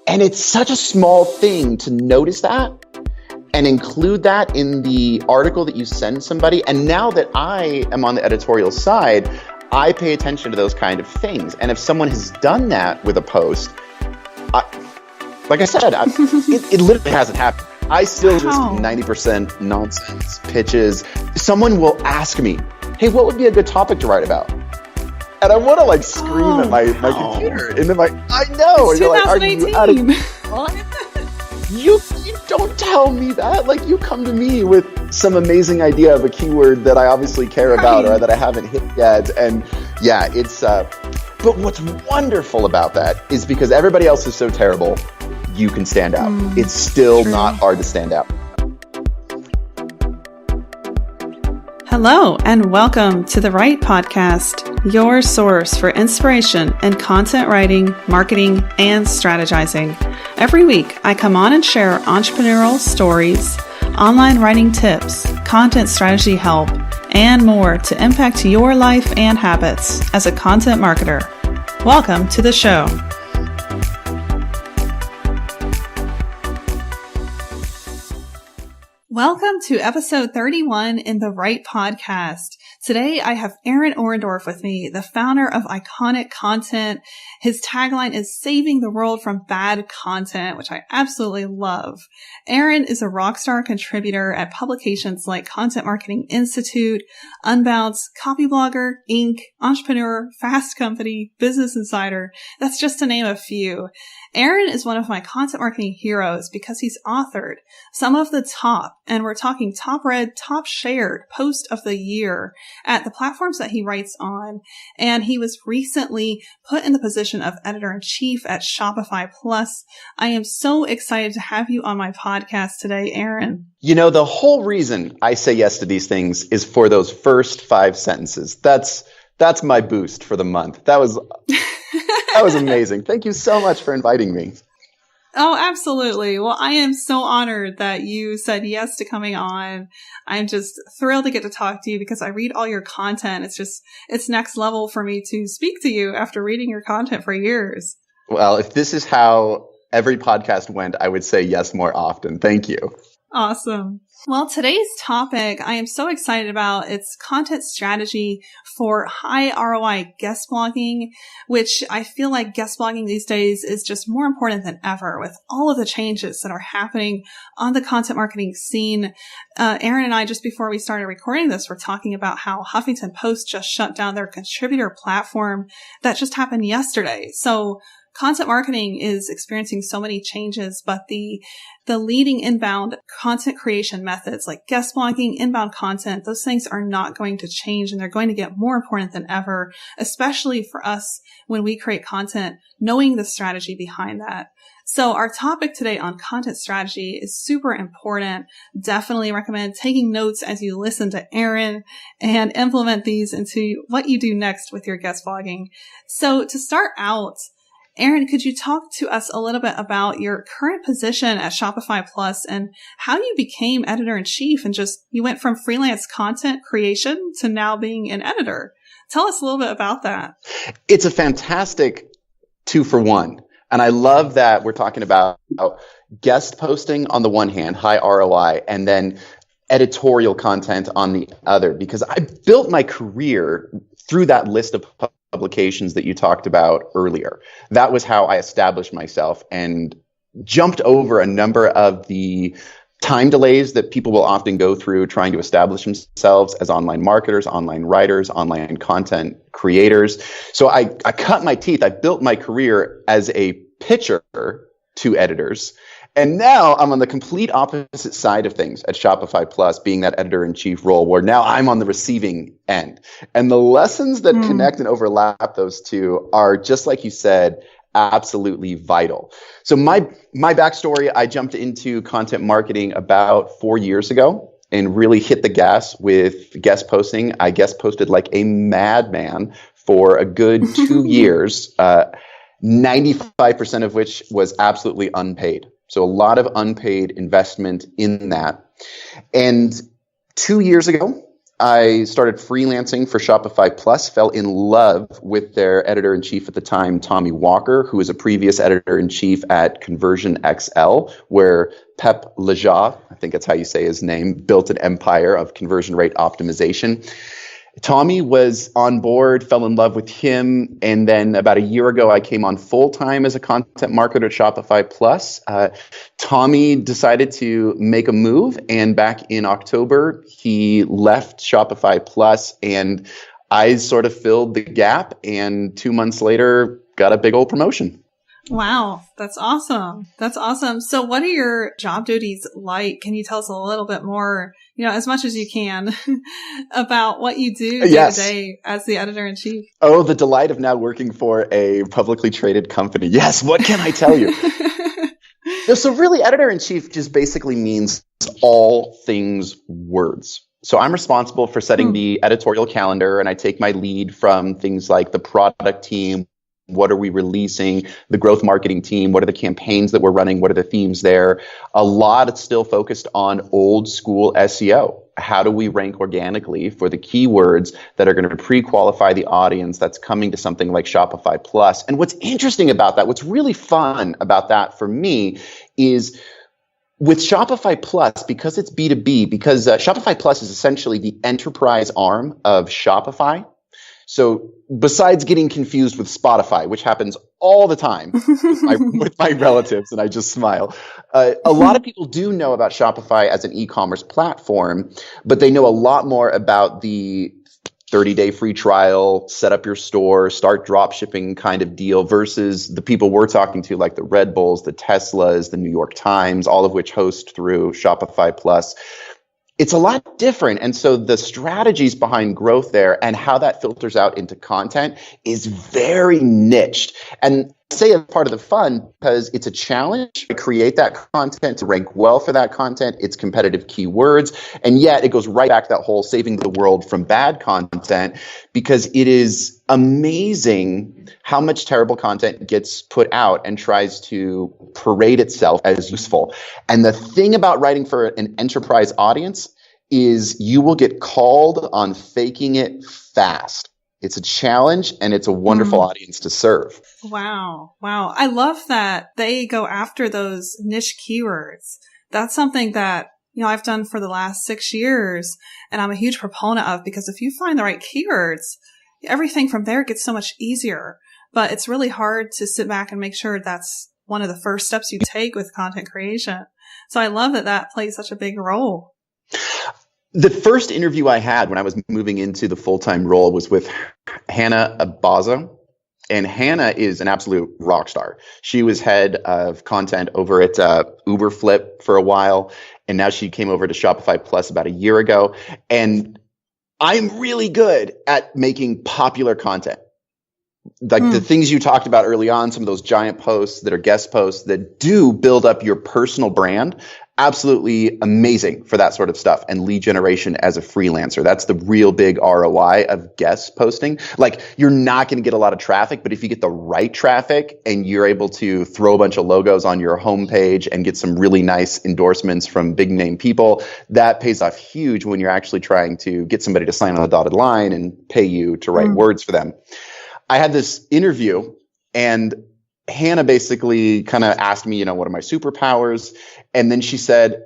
And it's such a small thing to notice that and include that in the article that you send somebody. And now that I am on the editorial side, I pay attention to those kind of things. And if someone has done that with a post, like I said, it literally hasn't happened. I still just 90% nonsense pitches. Someone will ask me, hey, what would be a good topic to write about? And I want to like scream at my computer. And then I know. It's 2018. You don't tell me that. Like, you come to me with some amazing idea of a keyword that I obviously care about or that I haven't hit yet. And yeah, it's, but what's wonderful about that is because everybody else is so terrible, you can stand out. It's still not hard to stand out. Hello, and welcome to the Right Podcast, your source for inspiration in content writing, marketing, and strategizing. Every week, I come on and share entrepreneurial stories, online writing tips, content strategy help, and more to impact your life and habits as a content marketer. Welcome to the show. Welcome to episode 31 in the Right Podcast. Today I have Aaron-Orendorrf with me, the founder of Iconic Content. His tagline is saving the world from bad content, which I absolutely love. Aaron is a rockstar contributor at publications like Content Marketing Institute, Unbounce, Copyblogger, Inc., Entrepreneur, Fast Company, Business Insider. That's just to name a few. Aaron is one of my content marketing heroes because he's authored some of the top, and we're talking top read, top shared post of the year at the platforms that he writes on. And he was recently put in the position of editor-in-chief at Shopify Plus. I am so excited to have you on my podcast today, Aaron. You know, the whole reason I say yes to these things is for those first 5 sentences. That's my boost for the month. That was amazing. Thank you so much for inviting me. Oh, absolutely. Well, I am so honored that you said yes to coming on. I'm just thrilled to get to talk to you because I read all your content. It's next level for me to speak to you after reading your content for years. Well, if this is how every podcast went, I would say yes more often. Thank you. Awesome. Well, today's topic I am so excited about. It's content strategy for high ROI guest blogging, which I feel like guest blogging these days is just more important than ever with all of the changes that are happening on the content marketing scene. Aaron and I, just before we started recording this, were talking about how Huffington Post just shut down their contributor platform. That just happened yesterday. So content marketing is experiencing so many changes, but the leading inbound content creation methods like guest blogging, inbound content, those things are not going to change, and they're going to get more important than ever, especially for us when we create content, knowing the strategy behind that. So our topic today on content strategy is super important. Definitely recommend taking notes as you listen to Aaron and implement these into what you do next with your guest blogging. So to start out, Aaron, could you talk to us a little bit about your current position at Shopify Plus and how you became editor-in-chief and just you went from freelance content creation to now being an editor? Tell us a little bit about that. It's a fantastic 2-for-1. And I love that we're talking about guest posting on the one hand, high ROI, and then editorial content on the other, because I built my career through that list of publications that you talked about earlier. That was how I established myself and jumped over a number of the time delays that people will often go through trying to establish themselves as online marketers, online writers, online content creators. So I cut my teeth. I built my career as a pitcher to editors. And now I'm on the complete opposite side of things at Shopify Plus, being that editor-in-chief role where now I'm on the receiving end. And the lessons that connect and overlap those two are, just like you said, absolutely vital. So my backstory, I jumped into content marketing about 4 years ago and really hit the gas with guest posting. I guest posted like a madman for a good 2 years, 95% of which was absolutely unpaid. So a lot of unpaid investment in that. And 2 years ago, I started freelancing for Shopify Plus, fell in love with their editor-in-chief at the time, Tommy Walker, who was a previous editor-in-chief at Conversion XL, where Pep Leja, I think that's how you say his name, built an empire of conversion rate optimization. Tommy was on board, fell in love with him, and then about a year ago, I came on full-time as a content marketer at Shopify Plus. Tommy decided to make a move, and back in October, he left Shopify Plus, and I sort of filled the gap, and 2 months later, got a big old promotion. Wow, that's awesome. That's awesome. So what are your job duties like? Can you tell us a little bit more, as much as you can about what you do day to day as the editor-in-chief? Oh, the delight of now working for a publicly traded company. Yes, what can I tell you? So really, editor-in-chief just basically means all things words. So I'm responsible for setting the editorial calendar, and I take my lead from things like the product team. What are we releasing? The growth marketing team, what are the campaigns that we're running? What are the themes there? A lot is still focused on old school SEO. How do we rank organically for the keywords that are going to pre-qualify the audience that's coming to something like Shopify Plus? And what's interesting about that, what's really fun about that for me is with Shopify Plus, because it's B2B, because Shopify Plus is essentially the enterprise arm of Shopify. So besides getting confused with Spotify, which happens all the time with my relatives, and I just smile, a lot of people do know about Shopify as an e-commerce platform, but they know a lot more about the 30-day free trial, set up your store, start drop shipping kind of deal versus the people we're talking to, like the Red Bulls, the Teslas, the New York Times, all of which host through Shopify Plus. It's a lot different. And so the strategies behind growth there and how that filters out into content is very niched. And I say it's part of the fun because it's a challenge to create that content, to rank well for that content. It's competitive keywords. And yet it goes right back to that whole saving the world from bad content, because it is amazing how much terrible content gets put out and tries to parade itself as useful. And the thing about writing for an enterprise audience is you will get called on faking it fast. It's a challenge, and it's a wonderful audience to serve. Wow. Wow. I love that they go after those niche keywords. That's something that, I've done for the last 6 years, and I'm a huge proponent of, because if you find the right keywords, everything from there gets so much easier. But it's really hard to sit back and make sure that's one of the first steps you take with content creation. So I love that that plays such a big role. The first interview I had when I was moving into the full-time role was with Hannah Abaza. And Hannah is an absolute rock star. She was head of content over at Uberflip for a while. And now she came over to Shopify Plus about a year ago. And I'm really good at making popular content. Like the things you talked about early on, some of those giant posts that are guest posts that do build up your personal brand. Absolutely amazing for that sort of stuff and lead generation as a freelancer. That's the real big ROI of guest posting. Like, you're not going to get a lot of traffic, but if you get the right traffic and you're able to throw a bunch of logos on your homepage and get some really nice endorsements from big name people, that pays off huge when you're actually trying to get somebody to sign on a dotted line and pay you to write words for them. I had this interview, and Hannah basically kind of asked me, what are my superpowers? And then she said,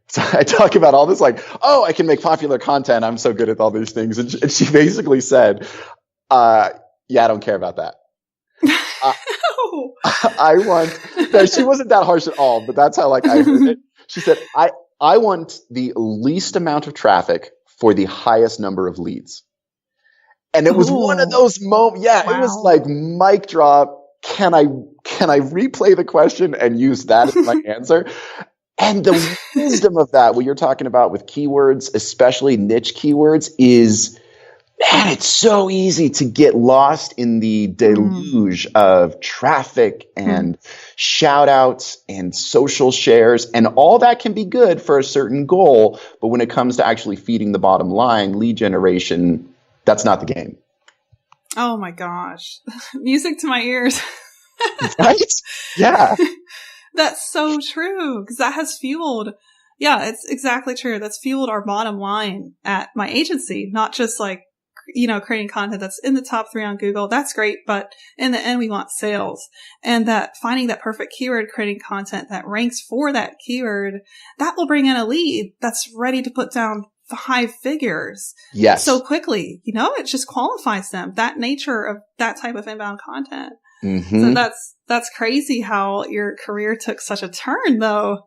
so I talk about all this like, oh, I can make popular content. I'm so good at all these things. And she basically said, yeah, I don't care about that. No, she wasn't that harsh at all, but that's how I heard it. She said, I want the least amount of traffic for the highest number of leads. And it was one of those moments. Yeah, wow. It was like mic drop. Can I replay the question and use that as my answer? And the wisdom of that, what you're talking about with keywords, especially niche keywords, is, man, it's so easy to get lost in the deluge of traffic and shout outs and social shares. And all that can be good for a certain goal. But when it comes to actually feeding the bottom line, lead generation, that's not the game. Oh my gosh. Music to my ears. Right? Yeah. That's so true, because that has fueled, Yeah, it's exactly true. That's fueled our bottom line at my agency, not just like, creating content that's in the top 3 on Google. That's great. But in the end, we want sales, and that finding that perfect keyword, creating content that ranks for that keyword, that will bring in a lead that's ready to put down 5 figures. Yes. So quickly, it just qualifies them, that nature of that type of inbound content. Mm-hmm. So that's crazy how your career took such a turn though.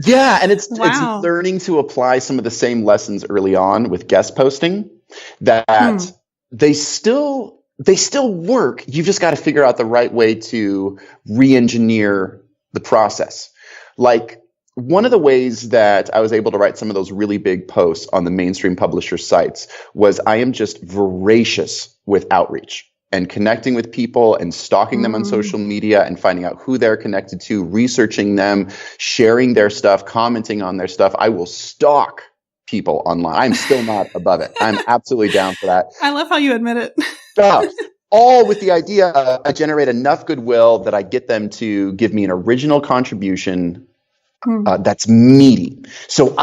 Yeah. And it's Wow. learning to apply some of the same lessons early on with guest posting that they still work. You've just got to figure out the right way to re-engineer the process. Like, one of the ways that I was able to write some of those really big posts on the mainstream publisher sites was I am just voracious with outreach and connecting with people and stalking them on social media and finding out who they're connected to, researching them, sharing their stuff, commenting on their stuff. I will stalk people online. I'm still not above it. I'm absolutely down for that. I love how you admit it. All with the idea I generate enough goodwill that I get them to give me an original contribution that's meaty. So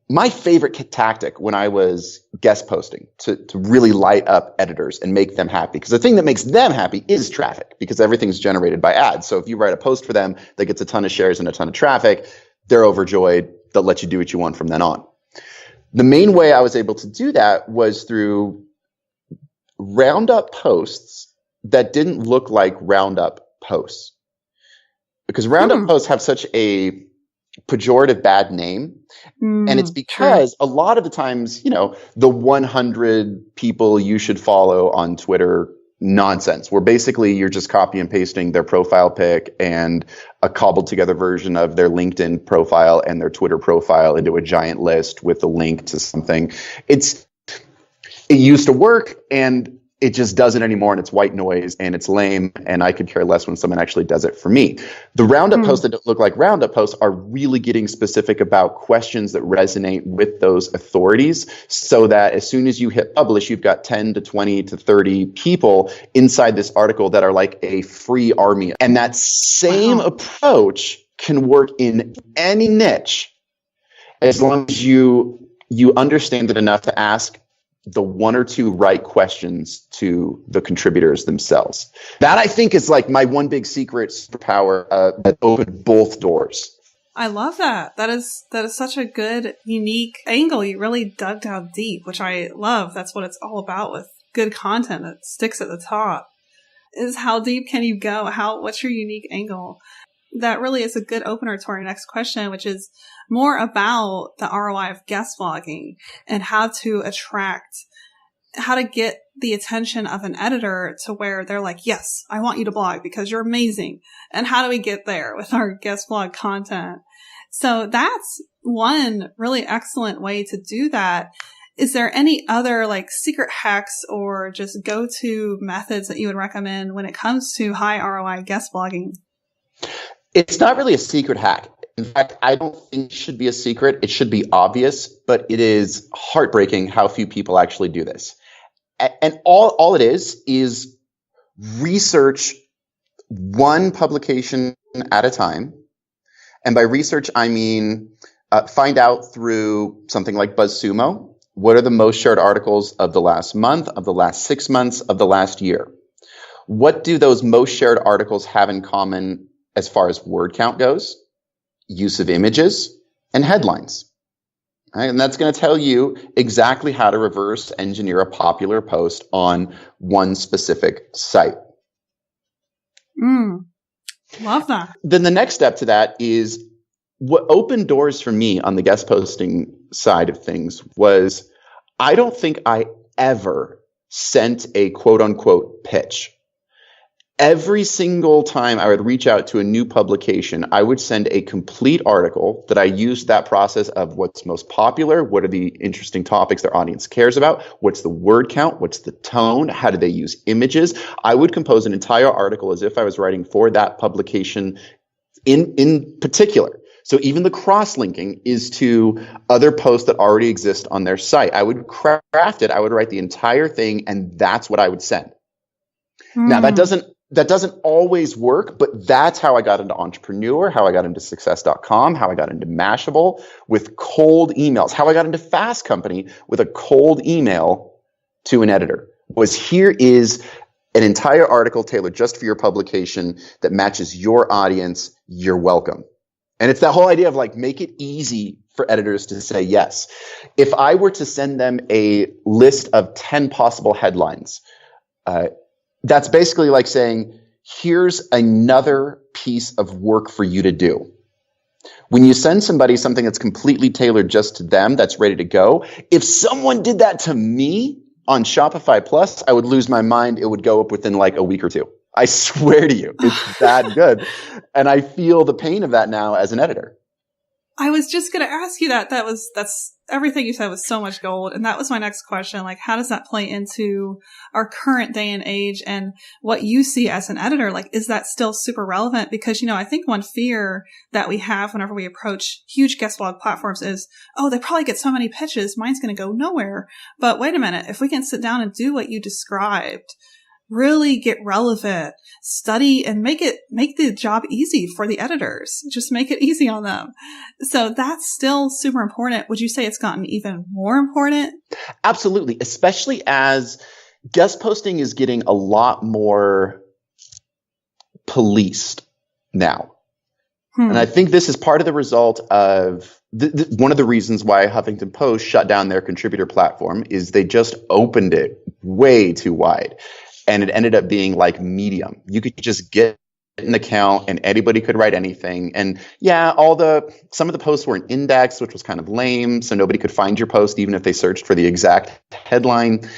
my favorite tactic when I was guest posting to really light up editors and make them happy, because the thing that makes them happy is traffic, because everything's generated by ads. So if you write a post for them that gets a ton of shares and a ton of traffic, they're overjoyed. They'll let you do what you want from then on. The main way I was able to do that was through roundup posts that didn't look like roundup posts, because roundup posts have such a pejorative bad name. And it's because a lot of the times, the 100 people you should follow on Twitter nonsense, where basically you're just copy and pasting their profile pic and a cobbled together version of their LinkedIn profile and their Twitter profile into a giant list with a link to something. It used to work, and it just doesn't anymore, and it's white noise and it's lame, and I could care less when someone actually does it for me. The roundup posts that don't look like roundup posts are really getting specific about questions that resonate with those authorities, so that as soon as you hit publish, you've got 10 to 20 to 30 people inside this article that are like a free army. And that same approach can work in any niche, as long as you understand it enough to ask the 1 or 2 right questions to the contributors themselves. That, I think, is like my one big secret superpower that opened both doors. I love that. That is such a good, unique angle. You really dug down deep, which I love. That's what it's all about with good content that sticks at the top. Is how deep can you go? What's your unique angle? That really is a good opener to our next question, which is more about the ROI of guest blogging and how to get the attention of an editor to where they're like, yes, I want you to blog because you're amazing. And how do we get there with our guest blog content? So that's one really excellent way to do that. Is there any other like secret hacks or just go-to methods that you would recommend when it comes to high ROI guest blogging? It's not really a secret hack. In fact, I don't think it should be a secret. It should be obvious, but it is heartbreaking how few people actually do this. And all it is research one publication at a time. And by research, I mean find out through something like BuzzSumo, what are the most shared articles of the last month, of the last 6 months, of the last year? What do those most shared articles have in common as far as word count goes, use of images, and headlines? Right? And that's going to tell you exactly how to reverse engineer a popular post on one specific site. Love that. Then the next step to that is what opened doors for me on the guest posting side of things was I don't think I ever sent a quote unquote pitch. Every single time I would reach out to a new publication, I would send a complete article that I used that process of what's most popular, what are the interesting topics their audience cares about, what's the word count, what's the tone, how do they use images. I would compose an entire article as if I was writing for that publication in particular. So even the cross-linking is to other posts that already exist on their site. I would craft it, I would write the entire thing, and that's what I would send. Now, that doesn't that doesn't always work, but that's how I got into Entrepreneur, how I got into Success.com, how I got into Mashable with cold emails, how I got into Fast Company with a cold email to an editor. Was here is an entire article tailored just for your publication that matches your audience. You're welcome. And it's that whole idea of like, make it easy for editors to say yes. If I were to send them a list of 10 possible headlines, that's basically like saying, here's another piece of work for you to do. When you send somebody something that's completely tailored just to them, that's ready to go, if someone did that to me on Shopify Plus, I would lose my mind. It would go up within like a week or two. I swear to you, it's that good. And I feel the pain of that now as an editor. I was just going to ask you that. That's everything you said was so much gold. And that was my next question. Like, how does that play into our current day and age and what you see as an editor? Like, is that still super relevant? Because, I think one fear that we have whenever we approach huge guest blog platforms is, oh, they probably get so many pitches. Mine's going to go nowhere. But wait a minute. If we can sit down and do what you described, really get relevant, study, and make the job easy for the editors. Just make it easy on them. So that's still super important. Would you say it's gotten even more important? Absolutely, especially as guest posting is getting a lot more policed now. And I think this is part of the result of one of the reasons why Huffington Post shut down their contributor platform is they just opened it way too wide. And it ended up being like Medium. You could just get an account and anybody could write anything. And yeah, some of the posts weren't indexed, which was kind of lame. So nobody could find your post, even if they searched for the exact headline.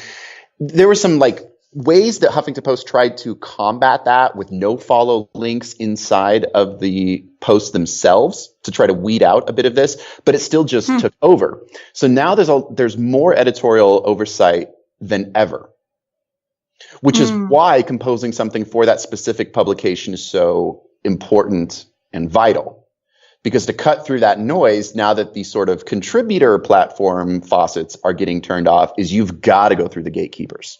There were some like ways that Huffington Post tried to combat that with no follow links inside of the posts themselves to try to weed out a bit of this, but it still just took over. So now there's more editorial oversight than ever. Which is why composing something for that specific publication is so important and vital. Because to cut through that noise, now that the sort of contributor platform faucets are getting turned off, is you've got to go through the gatekeepers.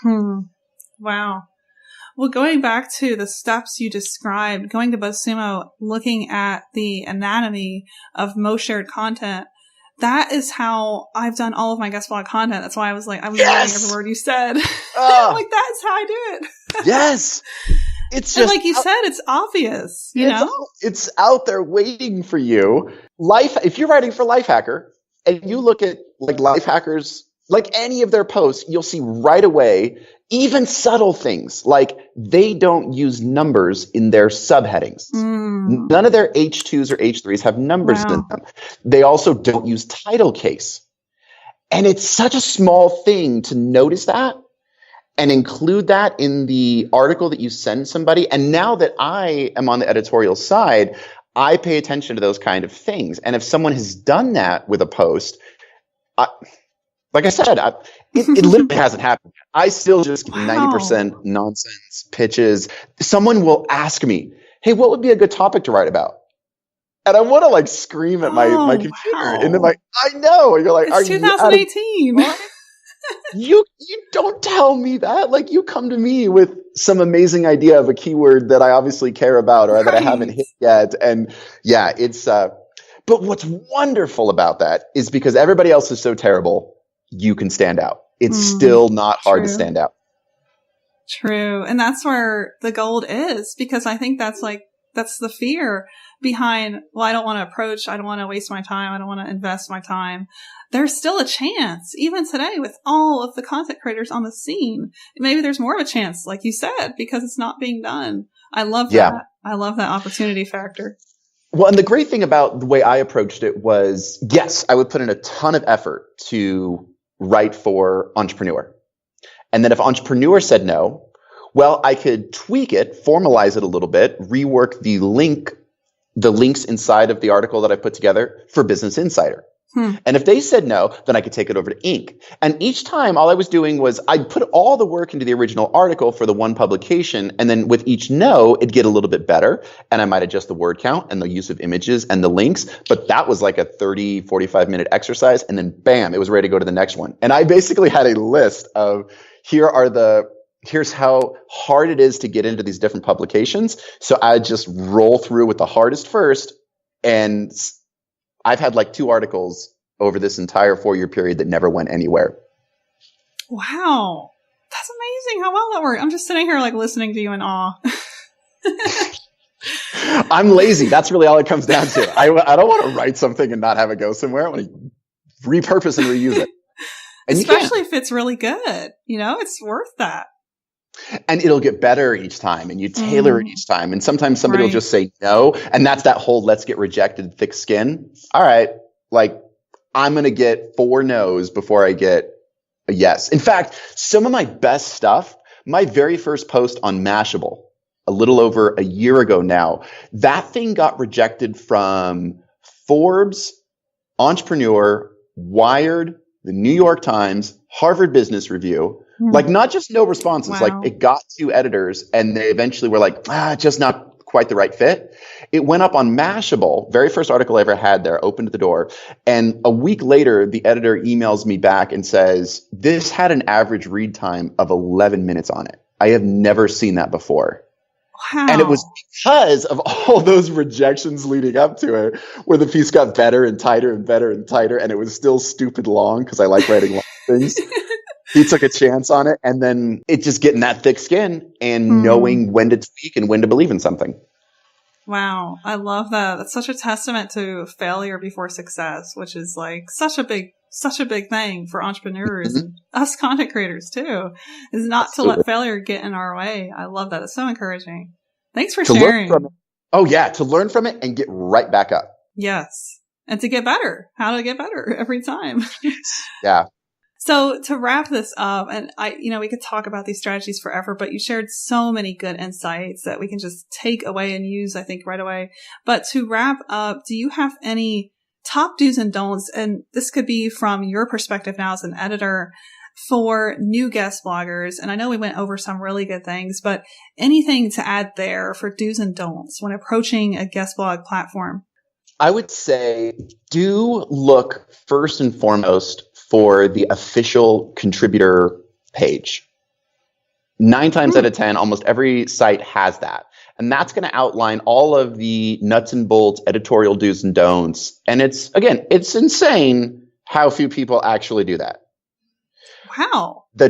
Wow. Well, going back to the steps you described, going to BuzzSumo, looking at the anatomy of most shared content, that is how I've done all of my guest blog content. That's why I was writing every word you said. I'm like, that's how I do it. Yes. It's just, and like you said, it's obvious, It's out there waiting for you. If you're writing for Lifehacker and you look at like Lifehackers, like any of their posts, you'll see right away, even subtle things like they don't use numbers in their subheadings. None of their H2s or H3s have numbers in them. They also don't use title case. And it's such a small thing to notice that and include that in the article that you send somebody. And now that I am on the editorial side, I pay attention to those kind of things. And if someone has done that with a post, like I said, it literally hasn't happened. I still just get 90% nonsense pitches. Someone will ask me, hey, what would be a good topic to write about? And I want to like scream at my computer. And then like, I know. And you're like, it's 2018. You don't tell me that. Like you come to me with some amazing idea of a keyword that I obviously care about or that I haven't hit yet. And yeah, it's, but what's wonderful about that is because everybody else is so terrible, you can stand out. It's still not hard to stand out. True. And that's where the gold is, because I think that's the fear behind, well, I don't want to approach, I don't want to waste my time, I don't want to invest my time. There's still a chance, even today, with all of the content creators on the scene. Maybe there's more of a chance, like you said, because it's not being done. I love that. Yeah. I love that opportunity factor. Well, and the great thing about the way I approached it was, yes, I would put in a ton of effort to write for Entrepreneur. And then if Entrepreneur said no, well, I could tweak it, formalize it a little bit, rework the links inside of the article that I put together for Business Insider. And if they said no, then I could take it over to Inc. And each time, all I was doing was I'd put all the work into the original article for the one publication. And then with each no, it'd get a little bit better. And I might adjust the word count and the use of images and the links. But that was like a 30, 45-minute exercise. And then bam, it was ready to go to the next one. And I basically had a list of here are the here's how hard it is to get into these different publications. So I just roll through with the hardest first. And I've had like 2 articles over this entire 4-year period that never went anywhere. Wow. That's amazing how well that worked. I'm just sitting here like listening to you in awe. I'm lazy. That's really all it comes down to. I don't want to write something and not have it go somewhere. I want to repurpose and reuse it. And especially if it's really good. It's worth that. And it'll get better each time, and you tailor it each time. And sometimes somebody will just say no. And that's that whole let's get rejected thick skin. All right. Like, I'm going to get 4 no's before I get a yes. In fact, some of my best stuff, my very first post on Mashable, a little over a year ago now, that thing got rejected from Forbes, Entrepreneur, Wired, the New York Times, Harvard Business Review. Like, not just no responses. Wow. Like, it got 2 editors, and they eventually were like, just not quite the right fit. It went up on Mashable, very first article I ever had there, opened the door. And a week later, the editor emails me back and says, this had an average read time of 11 minutes on it. I have never seen that before. Wow. And it was because of all those rejections leading up to it, where the piece got better and tighter and better and tighter, and it was still stupid long because I like writing long things. He took a chance on it, and then it just getting that thick skin and knowing when to tweak and when to believe in something. Wow. I love that. That's such a testament to failure before success, which is like such a big thing for entrepreneurs and us content creators too, is not to let failure get in our way. I love that. It's so encouraging. Thanks for sharing. Oh yeah. To learn from it and get right back up. Yes. And to get better. How to get better every time. Yeah. So to wrap this up, and we could talk about these strategies forever, but you shared so many good insights that we can just take away and use, I think, right away. But to wrap up, do you have any top do's and don'ts? And this could be from your perspective now as an editor for new guest bloggers. And I know we went over some really good things, but anything to add there for do's and don'ts when approaching a guest blog platform? I would say do look first and foremost for the official contributor page. 9 times out of 10, almost every site has that. And that's going to outline all of the nuts and bolts editorial do's and don'ts. And it's insane how few people actually do that. Wow. The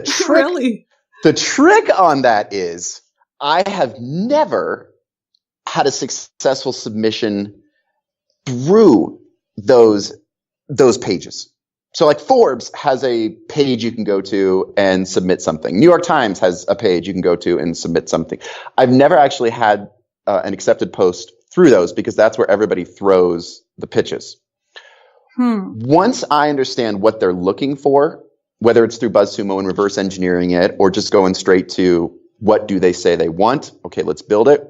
trick on that is I have never had a successful submission through those pages. So like Forbes has a page you can go to and submit something. New York Times has a page you can go to and submit something. I've never actually had an accepted post through those because that's where everybody throws the pitches. Once I understand what they're looking for, whether it's through BuzzSumo and reverse engineering it or just going straight to what do they say they want? Okay, let's build it.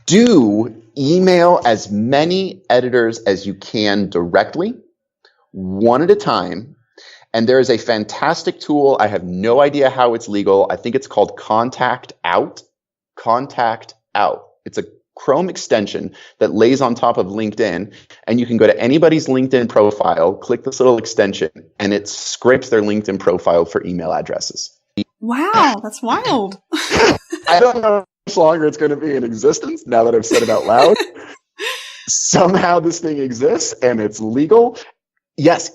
Do email as many editors as you can directly, one at a time. And there is a fantastic tool. I have no idea how it's legal. I think it's called Contact Out. Contact Out. It's a Chrome extension that lays on top of LinkedIn. And you can go to anybody's LinkedIn profile, click this little extension, and it scrapes their LinkedIn profile for email addresses. Wow, that's wild. I don't know how much longer it's going to be in existence now that I've said it out loud. Somehow this thing exists and it's legal. Yes,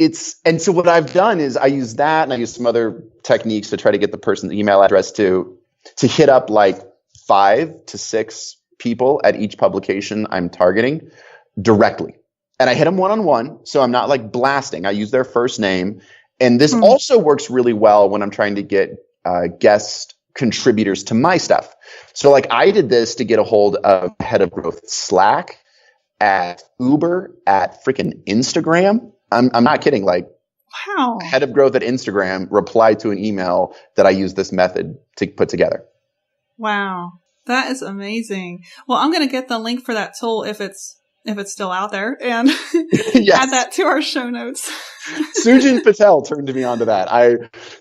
and so what I've done is I use that and I use some other techniques to try to get the person's email address to hit up like 5 to 6 people at each publication I'm targeting directly. And I hit them one-on-one, so I'm not like blasting. I use their first name. And this also works really well when I'm trying to get guest contributors to my stuff. So like I did this to get a hold of head of growth Slack, at Uber, at freaking Instagram. I'm not kidding. Like, wow. Head of growth at Instagram replied to an email that I used this method to put together. Wow. That is amazing. Well, I'm going to get the link for that tool if it's still out there and add that to our show notes. Sujin Patel turned me onto that.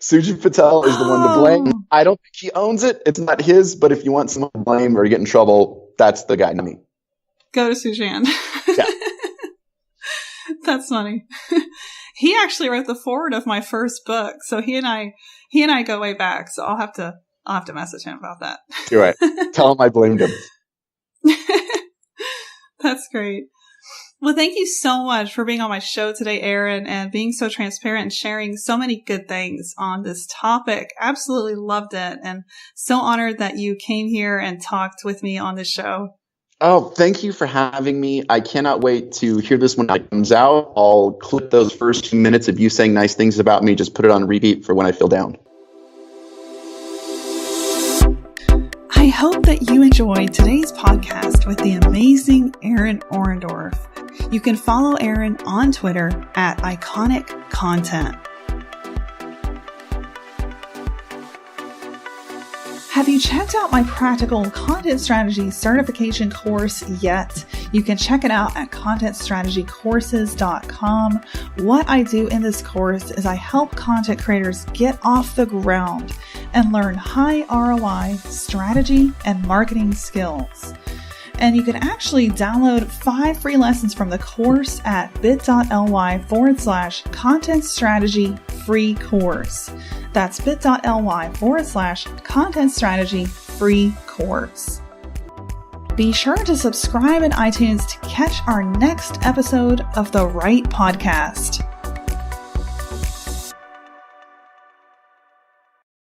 Sujin Patel is the one to blame. I don't think he owns it. It's not his, but if you want someone to blame or get in trouble, that's the guy, not me. Go to Sujin. Yeah. That's funny. He actually wrote the foreword of my first book. So he and I He and I go way back, so I'll have to message him about that. Do it. Tell him I blamed him. That's great. Well, thank you so much for being on my show today, Aaron, and being so transparent and sharing so many good things on this topic. Absolutely loved it, and so honored that you came here and talked with me on this show. Oh, thank you for having me. I cannot wait to hear this when it comes out. I'll clip those first 2 minutes of you saying nice things about me, just put it on repeat for when I feel down. I hope that you enjoyed today's podcast with the amazing Aaron Orendorff. You can follow Aaron on Twitter at Iconic Content. Have you checked out my practical content strategy certification course yet? You can check it out at contentstrategycourses.com. What I do in this course is I help content creators get off the ground and learn high ROI strategy and marketing skills. And you can actually download 5 free lessons from the course at bit.ly/content strategy free course. That's bit.ly/content strategy free course. Be sure to subscribe in iTunes to catch our next episode of the Right Podcast.